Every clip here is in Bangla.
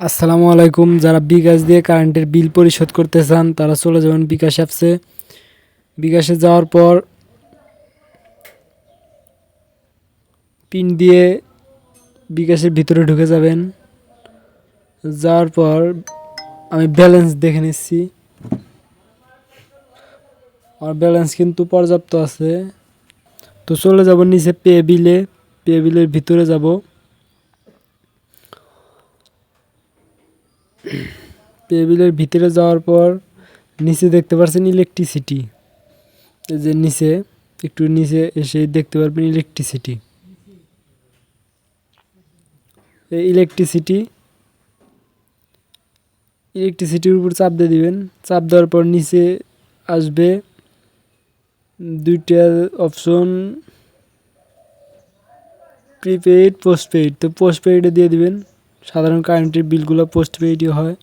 আসসালামু আলাইকুম। যারা বিকাশ দিয়ে কারেন্টের বিল পরিশোধ করতে চান তারা চলে যাবেন বিকাশ অ্যাপসে। বিকাশে যাওয়ার পর পিন দিয়ে বিকাশের ভিতরে ঢুকে যাবেন। যাওয়ার পর আমি ব্যালেন্স দেখে নিচ্ছি, আমার ব্যালেন্স কিন্তু পর্যাপ্ত আছে। তো চলে যাব নিচে পে বিলের ভিতরে যাব। পে বিলের ভিতরে যাওয়ার পর নিচে দেখতে পাচ্ছেন ইলেকট্রিসিটি। এই যে নিচে একটু নিচে এসে দেখতে পারবেন ইলেকট্রিসিটি। এই ইলেকট্রিসিটির উপর চাপ দিয়ে দিবেন। চাপ দেওয়ার পর নিচে আসবে দুইটা অপশন, প্রিপেইড পোস্টপেইড। তো পোস্টপেইডে দিয়ে দিবেন। সাধারণ কারেন্টের বিলগুলো পোস্টপেইডই হয়।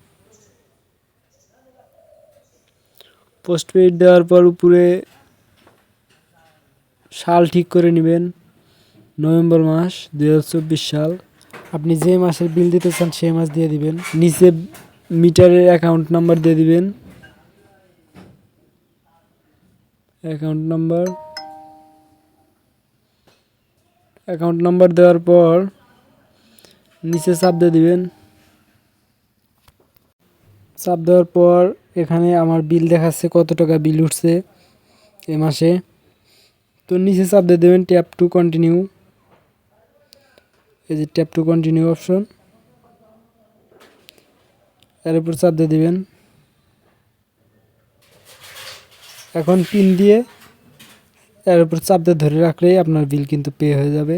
পোস্টপেইড দেওয়ার পর উপরে সাল ঠিক করে নেবেন, নভেম্বর মাস 2024 সাল। আপনি যে মাসের বিল দিতে চান সেই মাস দিয়ে দিবেন। নিচে মিটারের অ্যাকাউন্ট নাম্বার দিয়ে দিবেন। অ্যাকাউন্ট নাম্বার দেওয়ার পর নিচে চাপ দিয়ে দিবেন। চাপ দেওয়ার পর এখানে আমার বিল দেখাচ্ছে কত টাকা বিল উঠছে এ মাসে। তো নিচে চাপ দিয়ে দেবেন ট্যাপ টু কন্টিনিউ। এই যে ট্যাপ টু কন্টিনিউ অপশন, এর উপর চাপ দিয়ে দিবেন। এখন পিন দিয়ে এর উপর চাপ দিয়ে ধরে রাখলেই আপনার বিল কিন্তু পে হয়ে যাবে।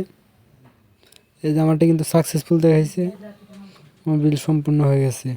এই যে আমারটা কিন্তু সাকসেসফুল দেখাইছে, আমার বিল সম্পূর্ণ হয়ে গেছে।